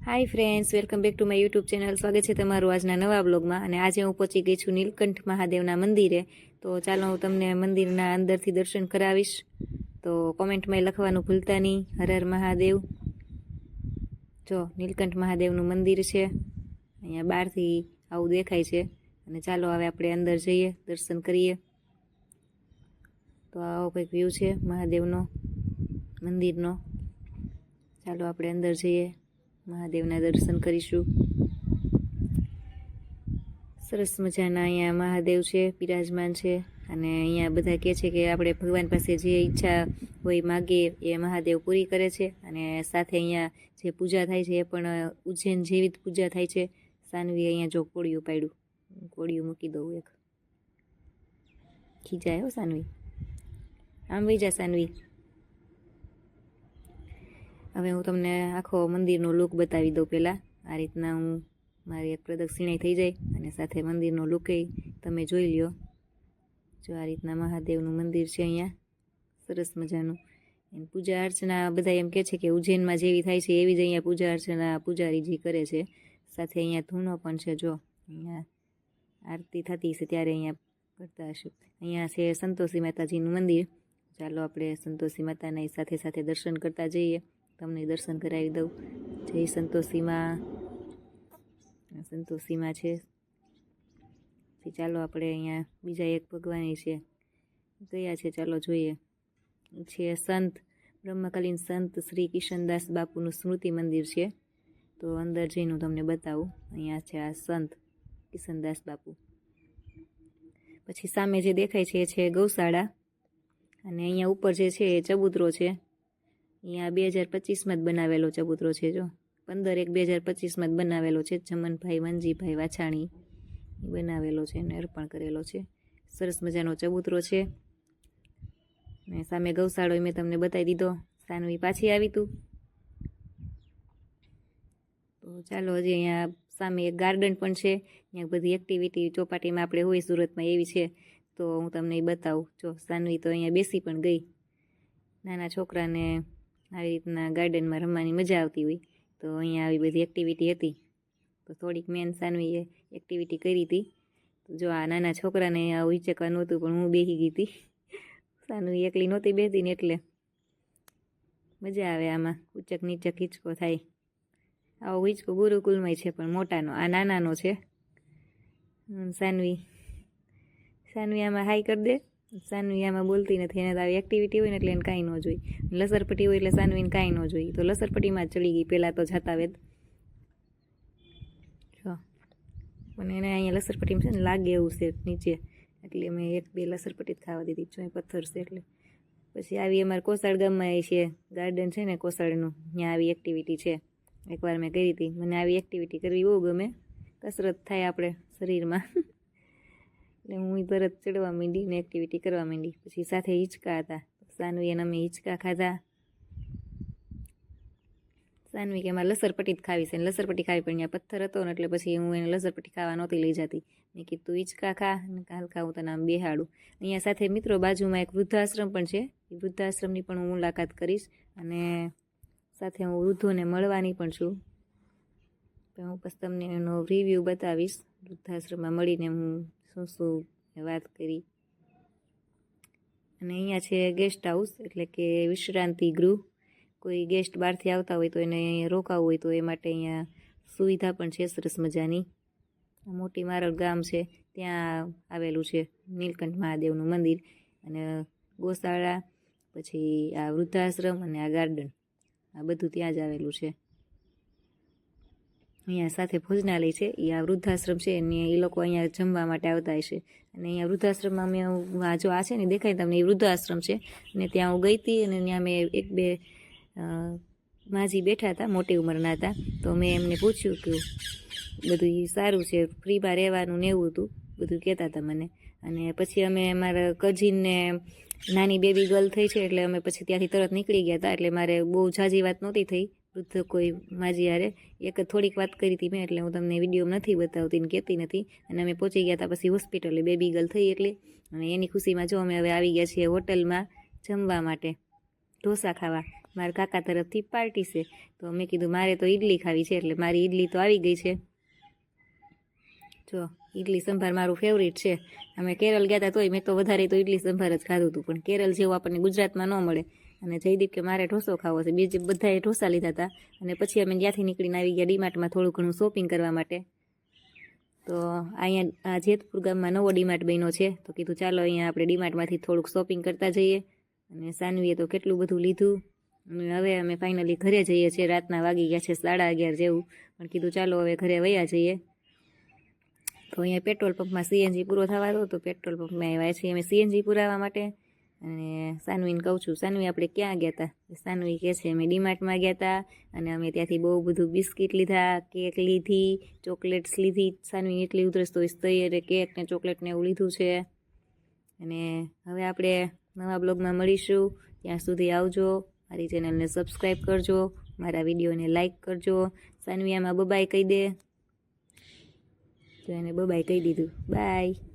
Hi friends, welcome back to my YouTube channel. સ્વાગત છે તમારું આજના નવા બ્લોગમાં. અને આજે હું પહોંચી ગઈ છું નીલકંઠ મહાદેવના મંદિરે. તો ચાલો હું તમને મંદિરના અંદરથી દર્શન કરાવીશ. તો કોમેન્ટમાં લખવાનું ભૂલતા નહીં, હર હર મહાદેવ. જો નીલકંઠ મહાદેવનું મંદિર છે, અહીંયા બહારથી આવું દેખાય છે. અને ચાલો હવે આપણે અંદર જઈએ, દર્શન કરીએ. તો આવો કંઈક વ્યૂ છે મહાદેવનો મંદિરનો. ચાલો આપણે અંદર જઈએ, મહાદેવના દર્શન કરીશું. સરસ મજાના અહીંયા મહાદેવ છે, બિરાજમાન છે. અને અહીંયા બધા કહે છે કે આપણે ભગવાન પાસે જે ઈચ્છા હોય માગીએ એ મહાદેવ પૂરી કરે છે. અને સાથે અહીંયા જે પૂજા થાય છે એ પણ ઉજ્જૈન જેવી જ પૂજા થાય છે. સાનવી અહીંયા જો કોળિયું પાડ્યું, કોળિયું મૂકી દઉં એક. ખીજાય હો સાનવી, આમ વહી જા સાનવી. હવે હું તમને આખો મંદિરનો લુક બતાવી દઉં. પહેલાં આ રીતના હું મારી એક પ્રદક્ષિણાઈ થઈ જાય અને સાથે મંદિરનો લુકે તમે જોઈ લ્યો. જો આ રીતના મહાદેવનું મંદિર છે અહીંયા, સરસ મજાનું. એની પૂજા અર્ચના બધા એમ કહે છે કે ઉજ્જૈનમાં જેવી થાય છે એવી જ અહીંયા પૂજા અર્ચના પૂજારીજી કરે છે. સાથે અહીંયા ધૂનો પણ છે. જો અહીંયા આરતી થતી હશે ત્યારે અહીંયા કરતા હશું. અહીંયા છે સંતોષી માતાજીનું મંદિર. ચાલો આપણે સંતોષી માતાના સાથે સાથે દર્શન કરતા જઈએ. તમને દર્શન કરાવી દઉં. જય સંતોષીમાં, સંતોષીમાં છે. પછી ચાલો આપણે અહીંયા બીજા એક ભગવાન છે, ગયા છે, ચાલો જોઈએ. છે સંત બ્રહ્મકાલીન સંત શ્રી કિશનદાસ બાપુનું સ્મૃતિ મંદિર છે. તો અંદર જઈને હું તમને બતાવું. અહીંયા છે આ સંત કિશનદાસ બાપુ. પછી સામે જે દેખાય છે એ છે ગૌશાળા. અને અહીંયા ઉપર જે છે એ ચબૂતરો છે. અહીંયા 2025માં જ બનાવેલો ચબૂતરો છે. જો 15/1/2025માં જ બનાવેલો છે. જમનભાઈ વનજીભાઈ વાછાણી બનાવેલો છે અને અર્પણ કરેલો છે. સરસ મજાનો ચબૂતરો છે. ને સામે ગૌશાળો મેં તમને બતાવી દીધો. સાનવી પાછી આવી તું. તો ચાલો હજી અહીંયા સામે એક ગાર્ડન પણ છે. અહીંયા બધી એક્ટિવિટી ચોપાટીમાં આપણે હોય સુરતમાં એવી છે. તો હું તમને એ બતાવું. જો સાનવી તો અહીંયા બેસી પણ ગઈ. નાના છોકરાને આવી રીતના ગાર્ડનમાં રમવાની મજા આવતી હોય. તો અહીંયા આવી બધી એક્ટિવિટી હતી. તો થોડીક મેન સાનવીએ એક્ટિવિટી કરી હતી. તો જો આ નાના છોકરાને આવું હિંચકવા નહોતું, પણ હું બેસી ગઈ હતી. સાનવી એકલી નહોતી બેસતી ને એટલે મજા આવે આમાં. ઉચક નીચક હિંચકો થાય. આવો હિંચકો ગુરુકુલમાંય છે પણ મોટાનો, આ નાનાનો છે. સાનવી આમાં હાઈ કરી દે. સાનવી આમાં બોલતી નથી. એને તો આવી એક્ટિવિટી હોય ને એટલે એને કાંઈ ન જોઈ. લસરપટ્ટી હોય એટલે સાનવીને કાંઈ ન જોઈ. તો લસરપટ્ટીમાં જ ચડી ગઈ પહેલાં તો જતા વેદ. જો પણ એને અહીંયા લસરપટ્ટીમાં છે ને લાગે એવું છે નીચે, એટલે મેં 1-2 લસરપટ્ટી જ ખાવા દીધી. જો પથ્થર છે એટલે. પછી આવી અમારે કોસાડ ગામમાં એ છે ગાર્ડન છે ને કોસાડનું, ત્યાં આવી એક્ટિવિટી છે. એકવાર મેં કરી હતી. મને આવી એક્ટિવિટી કરવી બહુ ગમે. કસરત થાય આપણે શરીરમાં. એટલે હું તરત ચડવા માંડી ને એક્ટિવિટી કરવા માંડી. પછી સાથે હિંચકા હતા. સાનવી એને અમે હિંચકા ખાધા. સાનવી કે એમાં લસરપટ્ટી જ ખાવી છે ને લસરપટ્ટી ખાવી, પણ અહીંયા પથ્થર હતો ને એટલે પછી હું એને લસરપટ્ટી ખાવા નહોતી લઈ જતી. મેં કીધું તું હિંચકા ખા ને હાલકા હું તને આમ બેહાડું. અહીંયા સાથે મિત્રો બાજુમાં એક વૃદ્ધાશ્રમ પણ છે. એ વૃદ્ધાશ્રમની પણ હું મુલાકાત કરીશ. અને સાથે હું વૃદ્ધોને મળવાની પણ છું. તો હું પછી તમને એનો રિવ્યૂ બતાવીશ. વૃદ્ધાશ્રમમાં મળીને હું શું વાત કરી. અને અહીંયા છે ગેસ્ટ હાઉસ, એટલે કે વિશ્રાંતિ ગૃહ. કોઈ ગેસ્ટ બહારથી આવતા હોય તો એને અહીંયા રોકાવું હોય તો એ માટે અહીંયા સુવિધા પણ છે સરસ મજાની. મોટી મારડ ગામ છે ત્યાં આવેલું છે નીલકંઠ મહાદેવનું મંદિર. અને ગોશાળા, પછી આ વૃદ્ધાશ્રમ અને આ ગાર્ડન, આ બધું ત્યાં જ આવેલું છે. અહીંયા સાથે ભોજનાલય છે. એ આ વૃદ્ધાશ્રમ છે ને એ લોકો અહીંયા જમવા માટે આવતા હશે. અને અહીંયા વૃદ્ધાશ્રમમાં મેં જો આ છે ને દેખાય તમને, એ વૃદ્ધાશ્રમ છે. અને ત્યાં હું ગઈ હતી અને ત્યાં મેં 1-2 માજી બેઠા હતા, મોટી ઉંમરના હતા. તો મેં એમને પૂછ્યું કે બધું સારું છે, ફ્રીમાં રહેવાનું ને એવું હતું, બધું કહેતા હતા મને. અને પછી અમે મારા કઝિનને નાની બેબી ગર્લ થઈ છે એટલે અમે પછી ત્યાંથી તરત નીકળી ગયા હતા. એટલે મારે બહુ ઝાઝી વાત નહોતી થઈ વૃદ્ધ કોઈ માજી યારે. એક થોડીક વાત કરી હતી મેં, એટલે હું તમને વિડીયો નથી બતાવતી ને કહેતી નથી. અને અમે પહોંચી ગયા હતા પછી હોસ્પિટલે, બેબી ગર્લ થઈ એટલે. અને એની ખુશીમાં જો અમે હવે આવી ગયા છીએ હોટલમાં જમવા માટે, ઢોસા ખાવા. મારા કાકા તરફથી પાર્ટી છે. તો મેં કીધું મારે તો ઈડલી ખાવી છે, એટલે મારી ઈડલી તો આવી ગઈ છે. જો ઈડલી સંભાર મારું ફેવરિટ છે. અમે કેરળ ગયા હતા તોય મેં તો વધારે તો ઈડલી સંભાર જ ખાધું હતું, પણ કેરળ જેવું આપણને ગુજરાતમાં ન મળે. અને જયદીપ કે મારે ઢોસો ખાવો છે, બીજે બધાએ ઢોસા લીધા હતા. અને પછી અમે ત્યાંથી નીકળીને આવી ગયા ડીમાર્ટમાં થોડું ઘણું શોપિંગ કરવા માટે. તો અહીંયા આ જેતપુર ગામમાં નવો ડીમાર્ટ બન્યો છે, તો કીધું ચાલો અહીંયા આપણે ડીમાર્ટમાંથી થોડુંક શોપિંગ કરતા જઈએ. અને સાનવીએ તો કેટલું બધું લીધું. અને હવે અમે ફાઇનલી ઘરે જઈએ છીએ. રાતના વાગી ગયા છે 11:30 જેવું, પણ કીધું ચાલો હવે ઘરે વયા જઈએ. તો અહીંયા પેટ્રોલ પંપમાં સીએનજી પૂરો થવા દો, તો પેટ્રોલ પંપમાં આવ્યા છીએ અમે સીએનજી પુરાવા માટે. અને સાનવીને કહું છું, સાનવી આપણે ક્યાં ગયા હતા? સાનવી કહે છે અમે ડીમાર્ટમાં ગયા હતા, અને અમે ત્યાંથી બહુ બધું બિસ્કિટ લીધા, કેક લીધી, ચોકલેટ્સ લીધી. સાનવી એટલી ઉધરસ તો તૈયાર કેક ને ચોકલેટ ને એવું લીધું છે. અને હવે આપણે નવા બ્લોગમાં મળીશું. ત્યાં સુધી આવજો. મારી ચેનલને સબસ્ક્રાઈબ કરજો, મારા વિડીયોને લાઈક કરજો. સાનવી આમાં બબાય કહી દે. તો એને બબાય કહી દીધું. બાય.